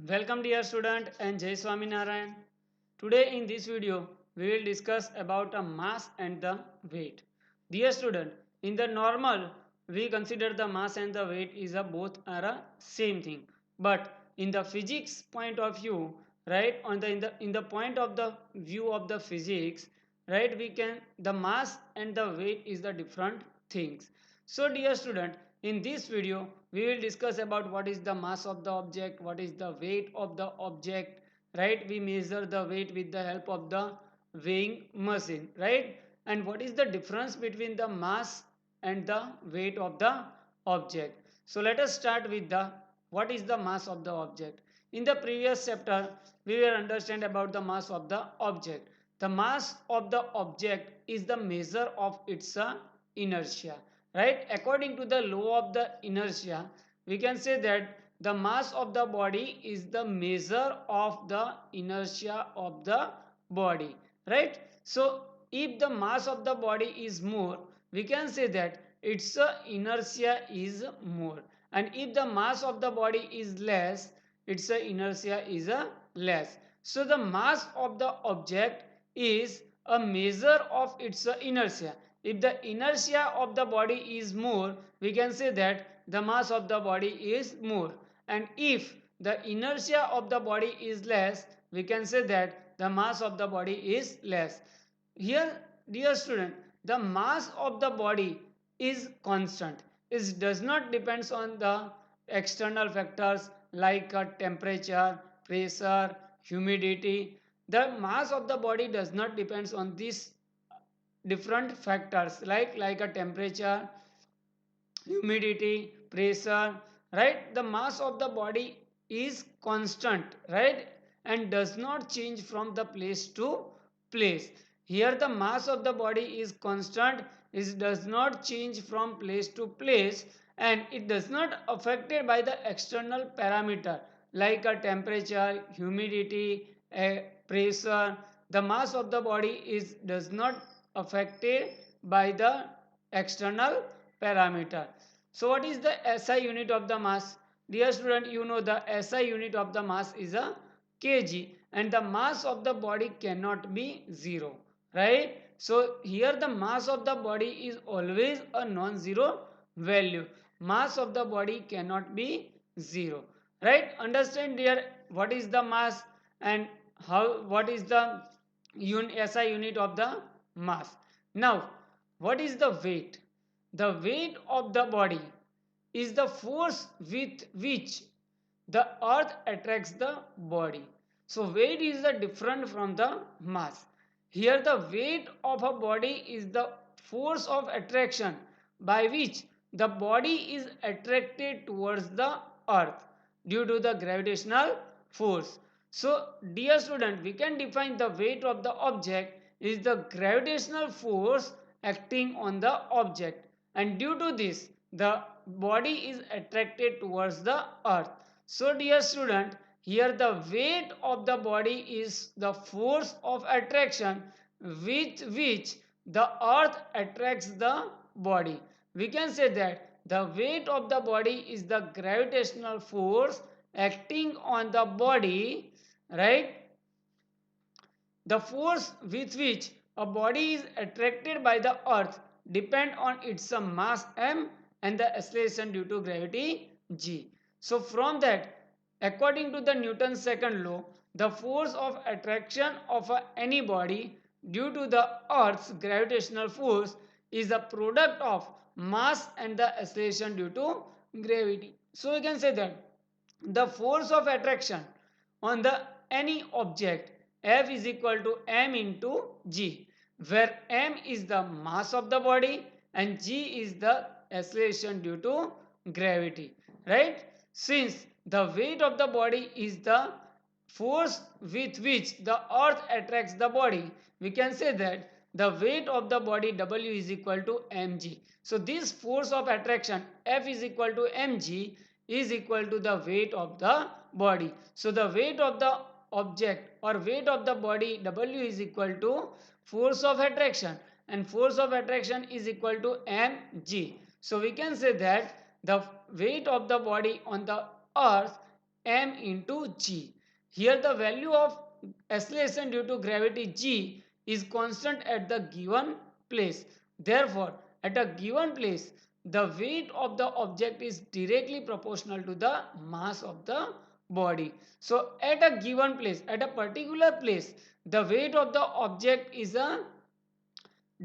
Welcome dear student and Jai Swaminarayan. Today in this video we will discuss about a mass and the weight. Dear student, in the normal we consider the mass and the weight is a both are a same thing. But in the physics point of view, right, on the in the point of the view of the physics, right, we can the mass and the weight is the different things. So dear student, in this video we will discuss about what is the mass of the object, what is the weight of the object, right? We measure the weight with the help of the weighing machine, right? And what is the difference between the mass and the weight of the object? So let us start with the what is the mass of the object. In the previous chapter we will understand about the mass of the object. The mass of the object is the measure of its inertia, right? According to the law of the inertia, we can say that the mass of the body is the measure of the inertia of the body, right? So if the mass of the body is more, we can say that its inertia is more, and if the mass of the body is less, its inertia is less. So the mass of the object is a measure of its inertia. If the inertia of the body is more, we can say that the mass of the body is more, and if the inertia of the body is less, we can say that the mass of the body is less. Here dear student, the mass of the body is constant. It does not depends on the external factors like temperature, pressure, humidity. The mass of the body does not depends on these different factors like a temperature, humidity, pressure, right? The mass of the body is constant, right? And does not change from the place to place. Here the mass of the body is constant, it does not change from place to place, and it does not affected by the external parameter like a temperature, humidity, pressure. The mass of the body is does not affected by the external parameter. So what is the SI unit of the mass? Dear student, you know the SI unit of the mass is a kg, and the mass of the body cannot be 0, right? So here the mass of the body is always a non-zero value. Mass of the body cannot be 0, right? Understand dear what is the mass and how what is the SI unit of the mass. Now what is the weight? The weight of the body is the force with which the earth attracts the body. So weight is the different from the mass. Here the weight of a body is the force of attraction by which the body is attracted towards the earth due to the gravitational force. So dear student, we can define the weight of the object is the gravitational force acting on the object, and due to this the body is attracted towards the earth. So dear student, here the weight of the body is the force of attraction with which the earth attracts the body. We can say that the weight of the body is the gravitational force acting on the body, right? The force with which a body is attracted by the earth depend on its mass m and the acceleration due to gravity g. So from that, according to the Newton's second law, the force of attraction of any body due to the earth's gravitational force is the product of mass and the acceleration due to gravity. So we can say that the force of attraction on the any object F is equal to m into g, where m is the mass of the body and g is the acceleration due to gravity, right? Since the weight of the body is the force with which the earth attracts the body, we can say that the weight of the body W is equal to mg. So this force of attraction F is equal to mg is equal to the weight of the body. So the weight of the object or weight of the body W is equal to force of attraction, and force of attraction is equal to mg. So we can say that the weight of the body on the earth m into g. Here the value of acceleration due to gravity g is constant at the given place. Therefore, at a given place, the weight of the object is directly proportional to the mass of the body. So, at a given place, at a particular place, the weight of the object is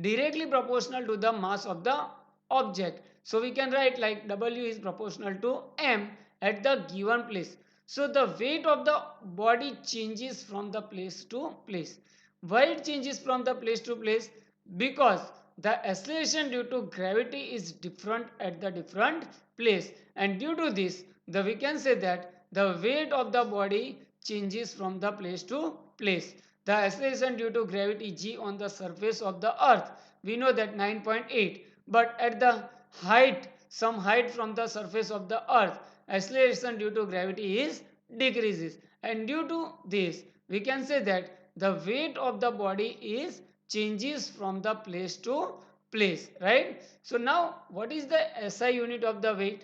directly proportional to the mass of the object. So we can write like W is proportional to M at the given place. So the weight of the body changes from the place to place. Why it changes from the place to place? Because the acceleration due to gravity is different at the different place, and due to this we can say that the weight of the body changes from the place to place. The acceleration due to gravity g on the surface of the earth, we know that 9.8, but at the height, some height from the surface of the earth, acceleration due to gravity is decreases, and due to this we can say that the weight of the body is changes from the place to place, right? So now what is the SI unit of the weight?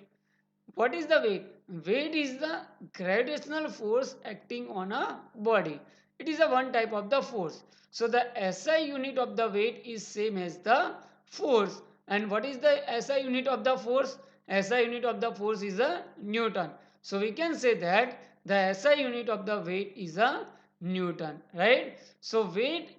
What is the weight? Weight is the gravitational force acting on a body. It is a one type of the force. So the SI unit of the weight is same as the force. And what is the SI unit of the force? SI unit of the force is a Newton. So we can say that the SI unit of the weight is a Newton, right? So weight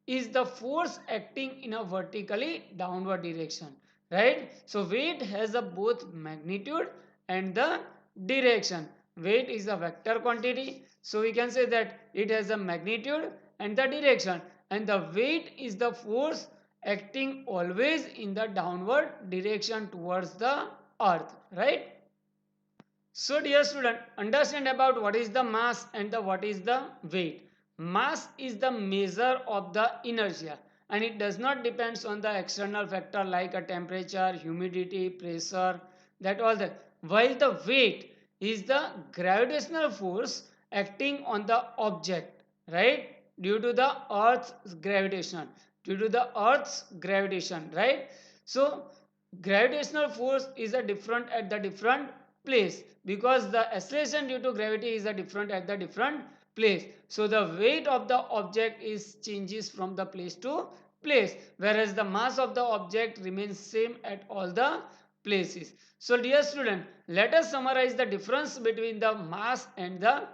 is the force acting in a vertically downward direction, right? So weight has a both magnitude and the direction. Weight is a vector quantity, so we can say that it has a magnitude and the direction, and the weight is the force acting always in the downward direction towards the earth, right? So dear student, understand about what is the mass and what is the weight. Mass is the measure of the inertia, and it does not depends on the external factor like a temperature, humidity, pressure, that all that. While the weight is the gravitational force acting on the object, right? Due to the earth's gravitation, right? So gravitational force is a different at the different place, because the acceleration due to gravity is a different at the different place. So the weight of the object is changes from the place to place, whereas the mass of the object remains same at all the places. So dear student, let us summarize the difference between the mass and the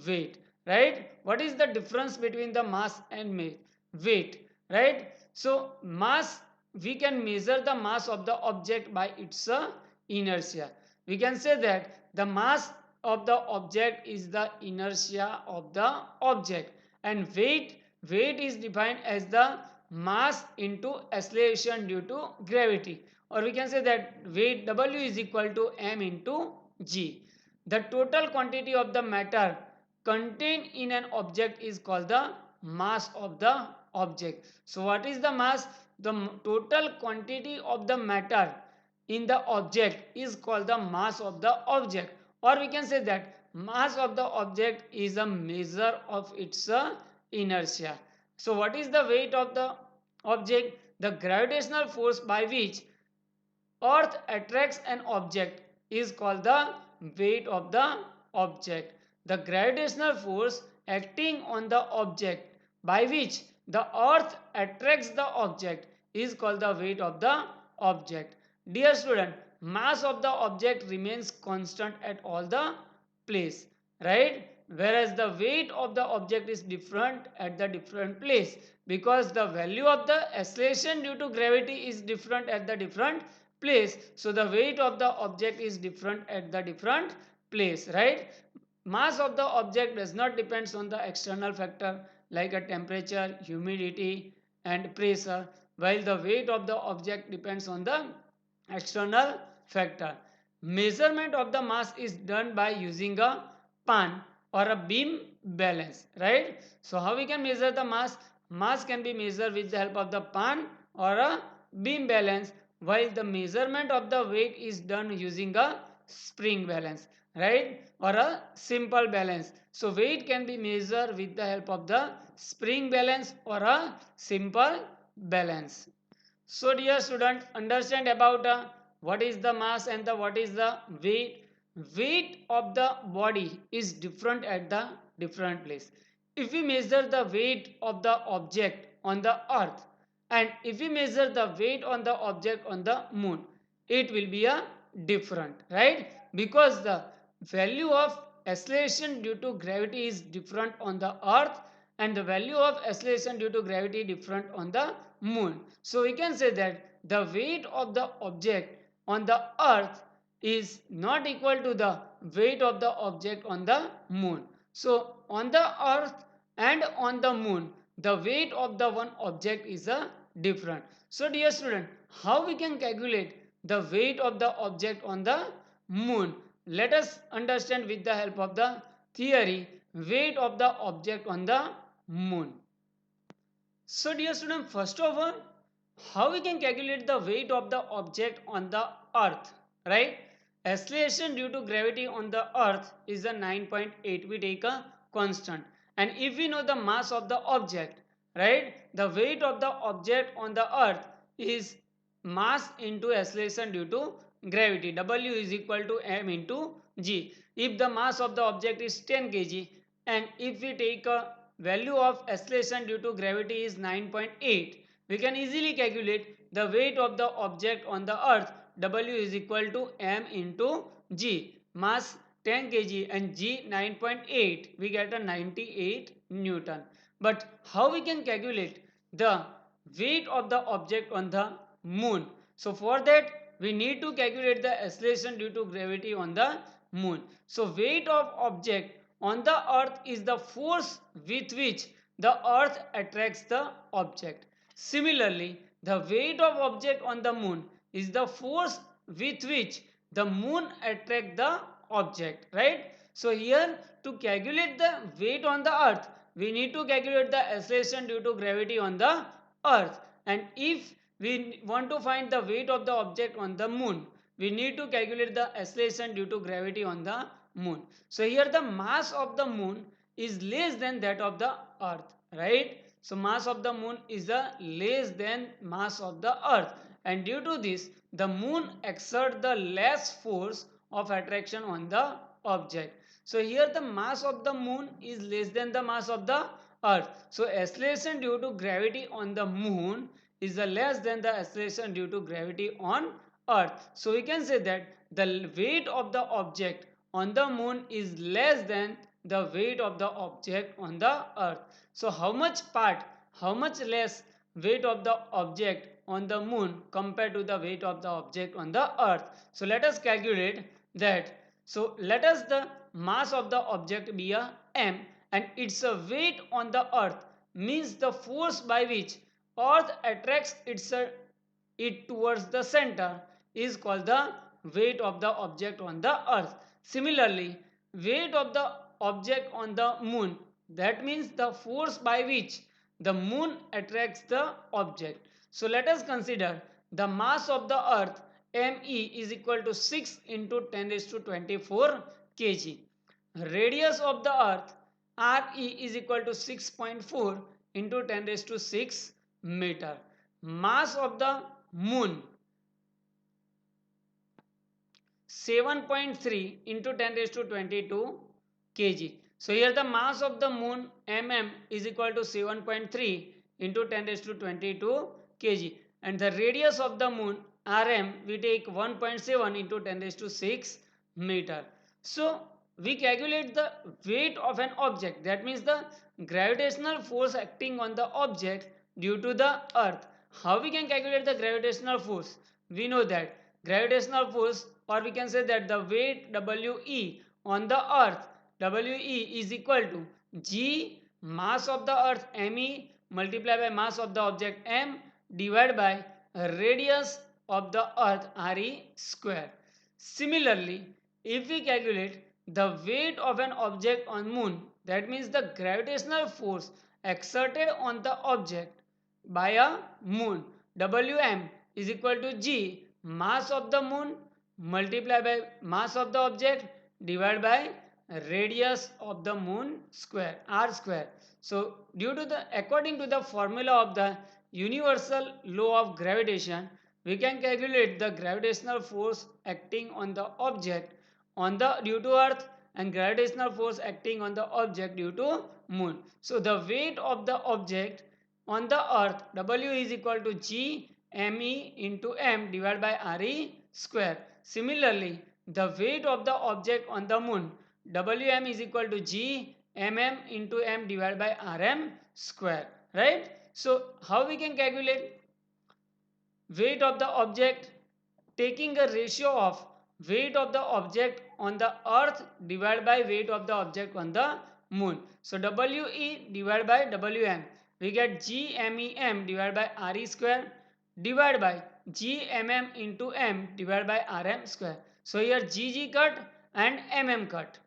weight, right? What is the difference between the mass and weight, right? So mass, we can measure the mass of the object by its inertia. We can say that the mass of the object is the inertia of the object, and weight is defined as the mass into acceleration due to gravity, or we can say that weight W is equal to m into g. The total quantity of the matter contained in an object is called the mass of the object. So what is the mass? The total quantity of the matter in the object is called the mass of the object, or we can say that mass of the object is a measure of its inertia. So what is the weight of the object? The gravitational force by which earth attracts an object is called the weight of the object. The gravitational force acting on the object by which the earth attracts the object is called the weight of the object. Dear student, mass of the object remains constant at all the place, right? Whereas the weight of the object is different at the different place, because the value of the acceleration due to gravity is different at the different place. So the weight of the object is different at the different place, right? Mass of the object does not depends on the external factor like a temperature, humidity and pressure, while the weight of the object depends on the external factor. Measurement of the mass is done by using a pan or a beam balance, right? So how we can measure the mass? Mass can be measured with the help of the pan or a beam balance, while the measurement of the weight is done using a spring balance, right? Or a simple balance. So weight can be measured with the help of the spring balance or a simple balance. So dear student, understand about what is the mass and what is the weight. weight of the body is different at the different place. If we measure the weight of the object on the earth and if we measure the weight on the object on the moon, it will be a different, right? Because the value of acceleration due to gravity is different on the earth and the value of acceleration due to gravity different on the moon. So we can say that the weight of the object on the earth is not equal to the weight of the object on the moon. So on the earth and on the moon, the weight of the one object is a different. So dear student, how we can calculate the weight of the object on the moon? Let us understand with the help of the theory weight of the object on the moon. So dear student, first of all, how we can calculate the weight of the object on the earth, right? Acceleration due to gravity on the earth is a 9.8. We take a constant. And if we know the mass of the object, right? The weight of the object on the earth is mass into acceleration due to gravity. W is equal to m into g. If the mass of the object is 10 kg and if we take a value of acceleration due to gravity is 9.8, we can easily calculate the weight of the object on the earth. W is equal to m into g. Mass 10 kg and g 9.8. We get a 98 Newton. But how we can calculate the weight of the object on the moon? So for that we need to calculate the acceleration due to gravity on the moon. So weight of object on the earth is the force with which the earth attracts the object. Similarly, the weight of object on the moon is the force with which the moon attracts the object, right? So here to calculate the weight on the earth, we need to calculate the acceleration due to gravity on the earth. And if we want to find the weight of the object on the moon, we need to calculate the acceleration due to gravity on the moon. So here the mass of the moon is less than that of the earth, right? So mass of the moon is a less than mass of the earth, and due to this the moon exerts the less force of attraction on the object. So here the mass of the moon is less than the mass of the earth. So acceleration due to gravity on the moon is less than the acceleration due to gravity on earth. So we can say that the weight of the object on the moon is less than the weight of the object on the earth. So how much less weight of the object on the moon compared to the weight of the object on the earth? So let us calculate that. So let us the mass of the object be a m and its a weight on the earth means the force by which earth attracts it towards the center is called the weight of the object on the earth. Similarly, weight of the object on the moon, that means the force by which the moon attracts the object. So let us consider the mass of the earth me is equal to 6 into 10 raised to 24 kg. Radius of the earth re is equal to 6.4 into 10 raised to 6 meter. Mass of the moon 7.3 into 10 raised to 22 kg. So here the mass of the moon is equal to 7.3 into 10 raised to 22 kg, and the radius of the moon rm we take 1.7 into 10 raised to 6 meter. So we calculate the weight of an object, that means the gravitational force acting on the object due to the earth. How we can calculate the gravitational force? We know that gravitational force, or we can say that the weight We on the earth, We is equal to G mass of the earth Me multiplied by mass of the object M divided by radius of the earth Re square. Similarly, if we calculate the weight of an object on moon, that means the gravitational force exerted on the object by a moon, Wm is equal to G mass of the moon multiplied by mass of the object divided by radius of the moon square, r square. So due to the according to the formula of the universal law of gravitation, we can calculate the gravitational force acting on the object on the due to earth and gravitational force acting on the object due to moon. So the weight of the object on the earth, W is equal to G me into m divided by re square. Similarly, the weight of the object on the moon, Wm is equal to G mm into m divided by rm square, right? So how we can calculate weight of the object? Taking a ratio of weight of the object on the earth divided by weight of the object on the moon. So We divided by Wm, we get Gmem divided by Re square divided by Gmm into m divided by Rm square. So here Gg cut and mm cut.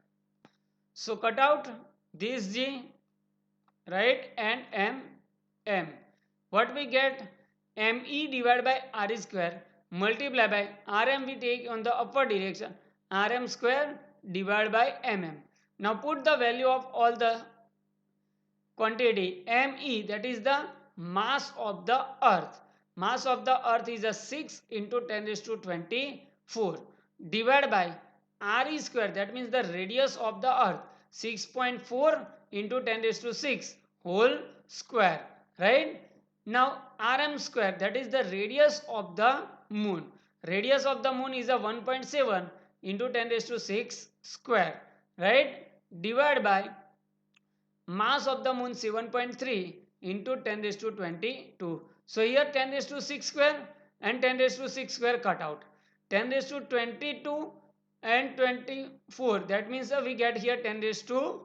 So cut out this G, right, and m. What we get? Me divided by R square multiply by Rm we take on the upward direction, Rm square divided by mm. Now put the value of all the quantity. Me, that is the mass of the earth. Mass of the earth is a 6 into 10 raised to 24 divided by Re square, that means the radius of the earth, 6.4 into 10 raised to 6 whole square, right? Now Rm square, that is the radius of the moon. Radius of the moon is a 1.7 into 10 raised to 6 square, right? Divided by mass of the moon 7.3 into 10 raised to 22. So here 10 raised to 6 square and 10 raised to 6 square cut out. 10 raised to 22 and 24, that means we get here 10 raised to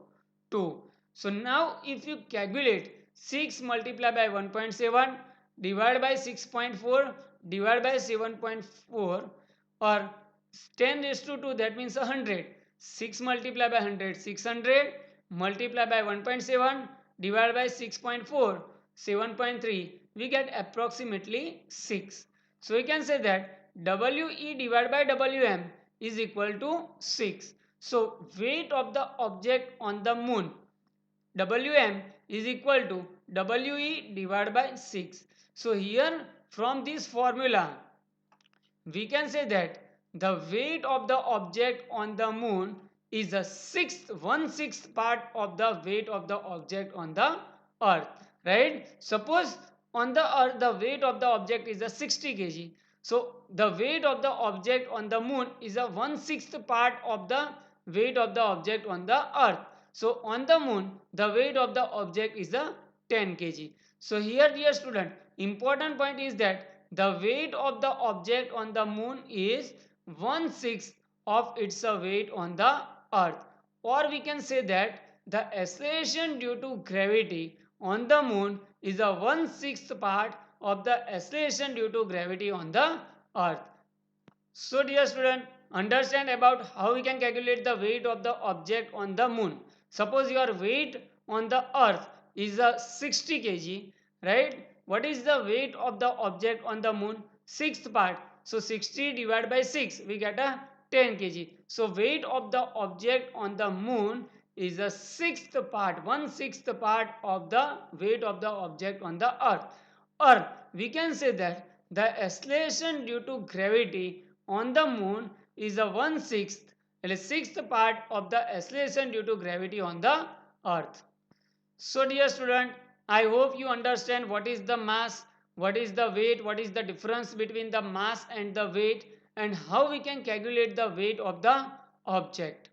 2. So now if you calculate 6 multiplied by 1.7 divided by 6.4 divided by 7.4 or 10 raised to 2, that means 100. 6 multiplied by 100, 600 multiplied by 1.7 divided by 6.4, 7.3, we get approximately 6. So we can say that We divided by Wm is equal to 6. So weight of the object on the moon, Wm, is equal to We divided by 6. So here from this formula we can say that the weight of the object on the moon is a 1/6 part of the weight of the object on the earth, right? Suppose on the earth the weight of the object is a 60 kg. So the weight of the object on the moon is a 1/6 part of the weight of the object on the earth. So on the moon the weight of the object is a 10 kg. So here, dear student, important point is that the weight of the object on the moon is 1/6 of its weight on the earth. Or we can say that the acceleration due to gravity on the moon is a 1/6 part of the acceleration due to gravity on the earth. So dear student, understand about how we can calculate the weight of the object on the moon. Suppose your weight on the earth is a 60 kg, right? What is the weight of the object on the moon? Sixth part. So 60 divided by 6, we get a 10 kg. So weight of the object on the moon is a sixth part, 1/6 part of the weight of the object on the earth. Or we can say that the acceleration due to gravity on the moon is a 1/6, a sixth part of the acceleration due to gravity on the earth. So dear student, I hope you understand what is the mass, what is the weight, what is the difference between the mass and the weight, and how we can calculate the weight of the object.